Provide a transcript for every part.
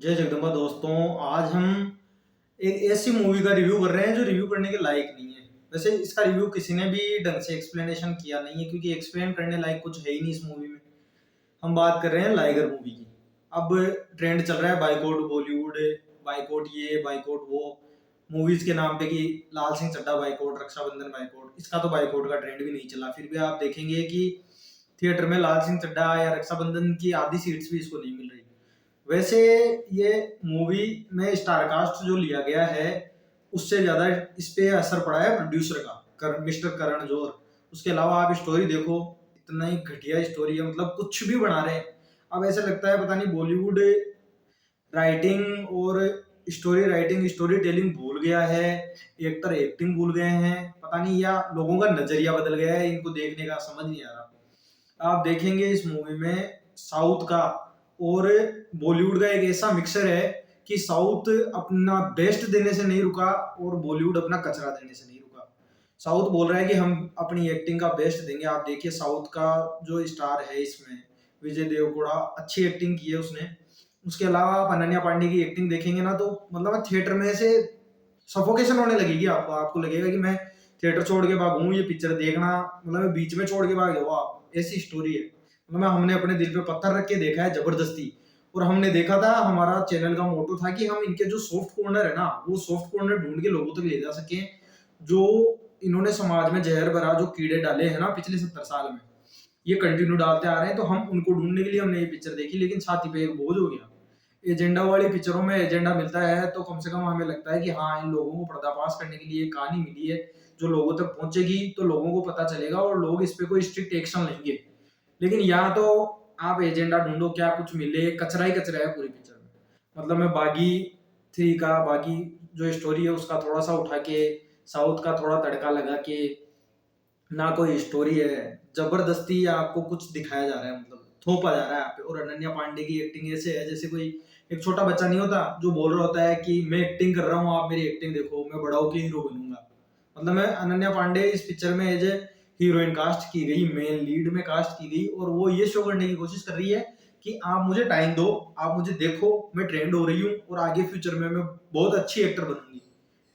जय जगदम्बा दोस्तों। आज हम एक ऐसी मूवी का रिव्यू कर रहे हैं जो रिव्यू करने के लायक नहीं है। वैसे इसका रिव्यू किसी ने भी ढंग से एक्सप्लेनेशन किया नहीं है, क्योंकि एक्सप्लेन करने लायक कुछ है ही नहीं इस मूवी में। हम बात कर रहे हैं लाइगर मूवी की। अब ट्रेंड चल रहा है बाइकआउट बॉलीवुड, बाइकआउट ये बाइकआउट वो, मूवीज के नाम पे कि लाल सिंह चड्ढा बाइकआउट, रक्षाबंधन बाइकआउट। इसका तो बाइकआउट का ट्रेंड भी नहीं चला, फिर भी आप देखेंगे कि थिएटर में लाल सिंह चड्ढा या रक्षाबंधन की आधी सीट्स भी इसको नहीं मिल रही। वैसे ये मूवी में स्टारकास्ट जो लिया गया है उससे ज्यादा इस पे असर पड़ा है प्रोड्यूसर का, मिस्टर करण जौहर। उसके अलावा आप स्टोरी देखो, इतना ही घटिया स्टोरी है, मतलब कुछ भी बना रहे हैं। अब ऐसा लगता है पता नहीं बॉलीवुड राइटिंग और स्टोरी राइटिंग स्टोरी टेलिंग भूल गया है, एक्टर एक्टिंग भूल गए हैं, पता नहीं, या लोगों का नजरिया बदल गया है, इनको देखने का समझ नहीं आ रहा। आप देखेंगे इस मूवी में साउथ का और बॉलीवुड का एक ऐसा मिक्सर है कि साउथ अपना बेस्ट देने से नहीं रुका और बॉलीवुड अपना कचरा देने से नहीं रुका। साउथ बोल रहा है कि हम अपनी एक्टिंग का बेस्ट देंगे। आप देखिए साउथ का जो स्टार है इसमें, विजय देवगौड़ा, अच्छी एक्टिंग की है उसने। उसके अलावा आप अनन्या पांडे की एक्टिंग देखेंगे ना, तो मतलब थिएटर में से सफोकेशन होने लगेगी आपको। आपको लगेगा कि मैं थिएटर छोड़ के भागूं, ये पिक्चर देखना मतलब बीच में छोड़ के भाग जाओ आप, ऐसी स्टोरी है। मतलब हमने अपने दिल पे पत्थर रख के देखा है जबरदस्ती। और हमने देखा था, हमारा चैनल का मोटो था कि हम इनके जो सॉफ्ट कॉर्नर है ना, वो सॉफ्ट कॉर्नर ढूंढ के लोगों तक ले जा सके। जो इन्होंने समाज में जहर भरा जो कीड़े डाले हैं ना पिछले 70 साल में, ये कंटिन्यू डालते आ रहे हैं, तो हम उनको ढूंढने के लिए हमने ये पिक्चर देखी। लेकिन छाती पे एक बोझ हो गया। एजेंडा वाली पिक्चरों में एजेंडा मिलता है तो कम से कम हमें लगता है कि हाँ, इन लोगों को पर्दाफाश करने के लिए एक कहानी मिली है जो लोगों तक पहुंचेगी, तो लोगों को पता चलेगा और लोग इस पे कोई स्ट्रिक्ट एक्शन लेंगे। लेकिन यहाँ तो आप एजेंडा ढूंढो, क्या कुछ मिले, कचरा ही कचरा है पूरी पिक्चर में। मतलब मैं बागी थ्री का, बागी जो स्टोरी है उसका थोड़ा सा उठा के, साउथ का थोड़ा तड़का लगा के, ना कोई स्टोरी है, जबरदस्ती आपको कुछ दिखाया जा रहा है, मतलब थोपा जा रहा है आप पे। और अनन्या पांडे की एक्टिंग ऐसे है जैसे कोई एक छोटा बच्चा नहीं होता जो बोल रहा होता है कि मैं एक्टिंग कर रहा हूँ, आप मेरी एक्टिंग देखो, मैं बड़ा होकर हीरो बनूंगा। मतलब मैं अनन्या पांडे इस पिक्चर में एज ए हीरोइन कास्ट की गई, मेन लीड में कास्ट की गई, और वो ये शो करने की कोशिश कर रही है कि आप मुझे टाइम दो, आप मुझे देखो, मैं ट्रेंड हो रही हूँ और आगे फ्यूचर में मैं बहुत अच्छी एक्टर बनूंगी।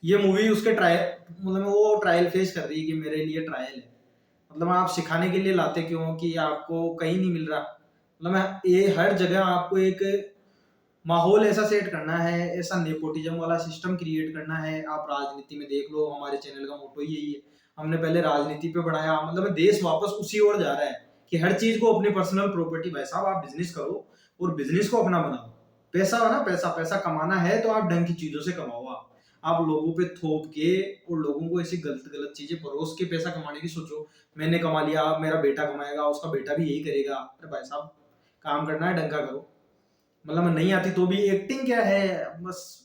ये मूवी उसके ट्रायल, मतलब वो ट्रायल फेस कर रही है कि मेरे लिए ट्रायल है। मतलब आप सिखाने के लिए लाते क्यों कि आपको कहीं नहीं मिल रहा। मतलब ये हर जगह आपको एक माहौल ऐसा सेट करना है, ऐसा नेपोटिज्म वाला सिस्टम क्रिएट करना है। आप राजनीति में देख लो, हमारे चैनल का मोटो यही है। हमने पहले राजनीति पे बढ़ाया, मतलब देश वापस उसी ओर जा रहा है कि हर चीज को अपनी पर्सनल प्रॉपर्टी। भाई साहब, आप बिजनेस करो और बिजनेस को अपना बनाओ। पैसा हो ना, पैसा पैसा कमाना है तो आप ढंग की चीजों से कमाओ। आप लोगों पे थोप के और लोगों को ऐसी गलत गलत चीजें परोस के पैसा कमाने की सोचो। मैंने कमा लिया, अब मेरा बेटा कमाएगा, उसका बेटा भी यही करेगा। अरे भाई साहब, काम करना है ढंग का करो। मतलब नहीं आती तो भी एक्टिंग क्या है, बस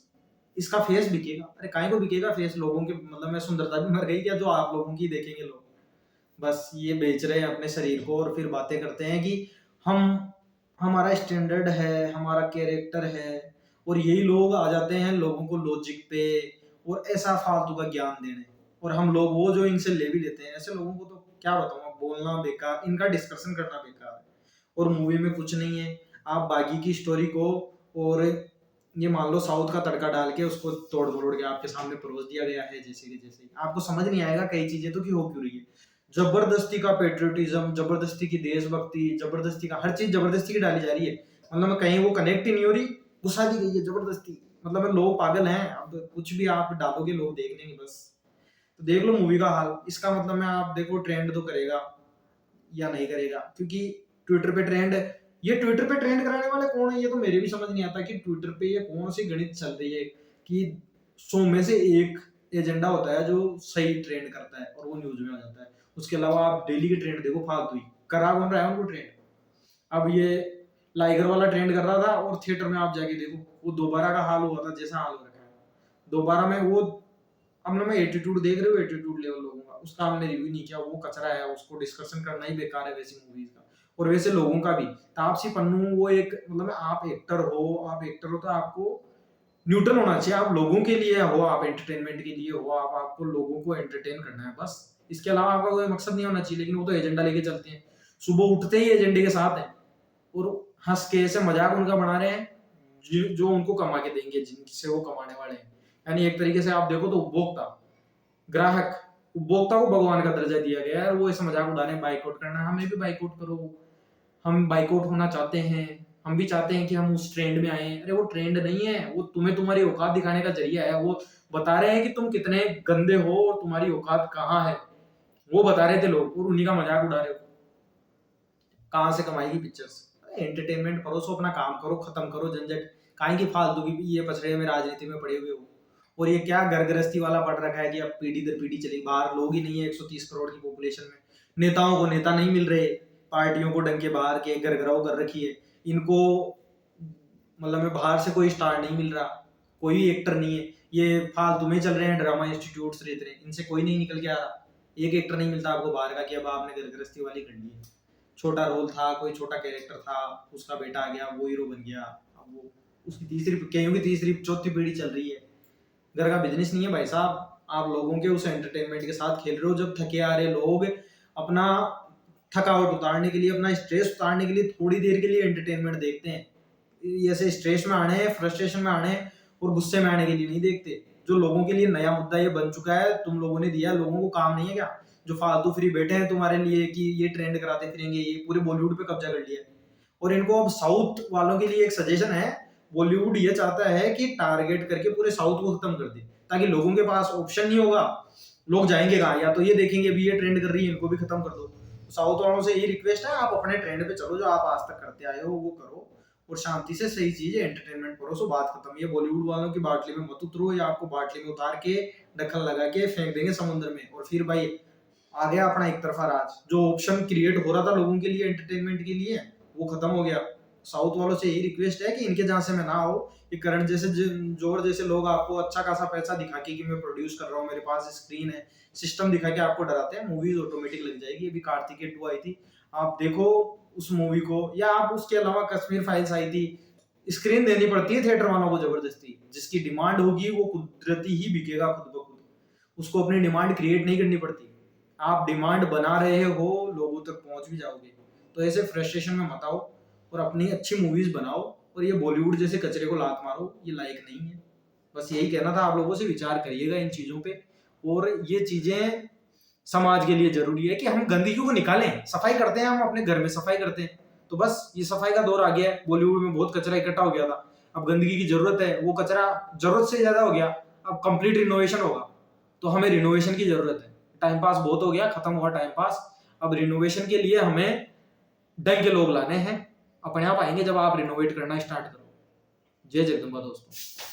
इसका फेस बिकेगा। अरे काहे को बिकेगा फेस लोगों के, मतलब मैं सुंदरता भी मर गई क्या जो आप लोगों की देखेंगे लोग। बस ये बेच रहे हैं अपने शरीर को और फिर बातें करते हैं कि हम, हमारा स्टैंडर्ड है, हमारा कैरेक्टर है। और यही लोग आ जाते हैं लोगों को लॉजिक पे और ऐसा फालतू का ज्ञान देने। और हम लोग वो जो इनसे ले भी लेते हैं, ऐसे लोगों को तो क्या बताऊं, अब बोलना बेकार, इनका डिस्कशन करना बेकार है। और मूवी में कुछ नहीं है। आप बागी की स्टोरी को और ये मान लो साउथ का तड़का डाल के उसको तोड़ मरोड़ के आपके सामने परोस दिया गया है, जैसे कि जैसे आपको समझ नहीं आएगा कई चीजें तो कि हो क्यों रही है। जबरदस्ती का पेट्रियोटिज्म, जबरदस्ती की देशभक्ति, जबरदस्ती का हर चीज जबरदस्ती की डाली जा रही है। मतलब कहीं वो कनेक्ट ही नहीं हो रही, घुसा दी गई है जबरदस्ती। मतलब लोग पागल हैं, अब कुछ भी आप डालोगे लोग देख लेंगे बस। तो देख लो मूवी का हाल। इसका मतलब मैं, आप देखो ट्रेंड तो करेगा या नहीं करेगा, क्योंकि ट्विटर पे ट्रेंड, ये ट्विटर पे ट्रेंड कराने वाले कौन है, ये तो मेरे भी समझ नहीं आता कि ट्विटर पे ये कौन सी गणित चल रही है कि 100 में से एक एजेंडा होता है जो सही ट्रेंड करता है और वो न्यूज में आ जाता है। उसके अलावा आप डेली के ट्रेंड देखो फालतू ही, करा कौन रहा है उनको ट्रेंड। अब ये लाइगर वाला ट्रेंड कर रहा था और थिएटर में आप जाके देखो वो दोबारा का हाल हुआ था जैसा हाल हो रखा है दोबारा में वो। अब ना मैं एटीट्यूड देख रहे हो, एटीट्यूड लेवल लोगों का, उसका हमने रिव्यू नहीं किया, वो कचरा है, उसको डिस्कशन करना ही बेकार है वैसी मूवीज का। और वैसे लोगों का भी, तापसी पन्नू वो एक, मतलब आप एक्टर हो, आप एक्टर हो तो आपको न्यूट्रल होना चाहिए। आप लोगों के लिए हो, आप एंटरटेनमेंट के लिए हो, आप आपको लोगों को एंटरटेन करना है बस। इसके अलावा आपका कोई मकसद नहीं होना चाहिए। लेकिन वो तो एजेंडा लेके चलते हैं, सुबह उठते ही एजेंडे के साथ हैं और हंस के ऐसे मजाक उनका बना रहे हैं। जो उनको कमा के देंगे, जिनसे वो कमाने वाले हैं। यानी एक तरीके से आप देखो तो उपभोक्ता, ग्राहक, उपभोक्ता को भगवान का दर्जा दिया गया है और वो ऐसे मजाक उड़ा रहे हैं बाइकआउट करना, हमें भी बाइकआउट करो, हम बाइकआउट होना चाहते हैं, हम भी चाहते हैं कि हम उस ट्रेंड में आए। अरे वो ट्रेंड नहीं है, वो तुम्हें तुम्हारी औकात दिखाने का जरिया है। वो बता रहे हैं कि तुम कितने गंदे हो और तुम्हारी औकात कहाँ है, वो बता रहे थे लोग, और उन्हीं का मजाक उड़ा रहे हो। कहाँ से कमाएगी पिक्चर्स? एंटरटेनमेंट करो, सो अपना काम करो, खत्म करो झंझट, काहे की फालतू की ये पचड़े में राजनीति में पड़े हुए हो। और ये क्या घर गृहस्थी वाला पड़ रखा है कि अब पीढ़ी दर पीढ़ी चलेगी, बाहर लोग ही नहीं है 130 करोड़ की पॉपुलेशन में, नेताओं को नेता नहीं मिल रहे, पार्टियों को डंके बाहर के घर घराव कर रखी है इनको, मतलब में बाहर से कोई स्टार नहीं मिल रहा, कोई एक्टर नहीं है, ये फालतू में चल रहे हैं ड्रामा इंस्टीट्यूट्स रहते रहे, इनसे कोई नहीं निकल के आ रहा, एक एक्टर नहीं मिलता आपको बाहर का कि अब आपने घर गृहस्थी वाली कर ली है। छोटा रोल था, कोई छोटा कैरेक्टर था, उसका बेटा आ गया, वो हीरो बन गया, अब वो उसकी तीसरी, कईयों की तीसरी चौथी पीढ़ी चल रही है। घर का बिजनेस नहीं है भाई साहब, आप लोगों के उस एंटरटेनमेंट के साथ खेल रहे हो। जब थके आ रहे लोग अपना थकावट उतारने के लिए, अपना स्ट्रेस उतारने के लिए थोड़ी देर के लिए एंटरटेनमेंट देखते हैं, ऐसे स्ट्रेस में आने, फ्रस्ट्रेशन में आने और गुस्से में आने के लिए नहीं देखते। जो लोगों के लिए नया मुद्दा ये बन चुका है, तुम लोगों ने दिया, लोगों को काम नहीं है क्या? जो फालतू फ्री बैठे हैं तुम्हारे लिए कि ये ट्रेंड कराते फिरेंगे, ये पूरे बॉलीवुड पे कब्जा कर लिया है। और इनको अब साउथ वालों के लिए एक सजेशन है, बॉलीवुड ये चाहता है कि टारगेट करके पूरे साउथ को खत्म कर दे, ताकि लोगों के पास ऑप्शन नहीं होगा, लोग जाएंगे कहाँ? या तो ये देखेंगे अभी ये ट्रेंड कर रही है, इनको भी खत्म कर दो। साउथ वालों से यही रिक्वेस्ट है, आप अपने ट्रेंड पे चलो, जो आप आज तक करते आए हो वो करो, और शांति से सही चीज है, एंटरटेनमेंट करो, सो बात खत्म। ये बॉलीवुड वालों की बाटली में मत उतरो, या आपको बाटली में उतार के ढक्कन लगा के फेंक देंगे समुद्र में, और फिर भाई आ गया अपना एक तरफा राज। जो ऑप्शन क्रिएट हो रहा था लोगों के लिए एंटरटेनमेंट के लिए, वो खत्म हो गया। साउथ वालों से यही रिक्वेस्ट है कि इनके जहां से मैं ना हो, ये करण जैसे जोर जैसे लोग आपको अच्छा खासा पैसा दिखा के कि मैं प्रोड्यूस कर रहा हूँ, मेरे पास स्क्रीन है, सिस्टम दिखा के आपको डराते हैं, मूवीज ऑटोमेटिक लग जाएगी। अभी कार्तिकेय 2 आई थी, आप देखो उस मूवी को, या आप उसके अलावा कश्मीर फाइल्स आई थी, स्क्रीन देनी पड़ती है थिएटर वालों को जबरदस्ती, जिसकी डिमांड होगी वो कुदरती ही बिकेगा खुद ब खुद, उसको अपनी डिमांड क्रिएट नहीं करनी पड़ती। आप डिमांड बना रहे हो, लोगों तक पहुंच भी जाओगे। तो ऐसे फ्रस्ट्रेशन में मत आओ और अपनी अच्छी मूवीज बनाओ, और ये बॉलीवुड जैसे कचरे को लात मारो, ये लायक नहीं है। बस यही कहना था आप लोगों से, विचार करिएगा इन चीजों पे। और ये चीजें समाज के लिए जरूरी है कि हम गंदगी को निकालें, सफाई करते हैं, हम अपने घर में सफाई करते हैं, तो बस ये सफाई का दौर आ गया है। बॉलीवुड में बहुत कचरा इकट्ठा हो गया था, अब गंदगी की जरूरत है, वो कचरा जरूरत से ज्यादा हो गया, अब कंप्लीट रिनोवेशन होगा, तो हमें रिनोवेशन की जरूरत है। टाइम पास बहुत हो गया, खत्म हुआ टाइम पास, अब रिनोवेशन के लिए हमें ढंग के लोग लाने हैं, अपने आप आएंगे जब आप रिनोवेट करना स्टार्ट करो। जय जगदम्बा दोस्तों।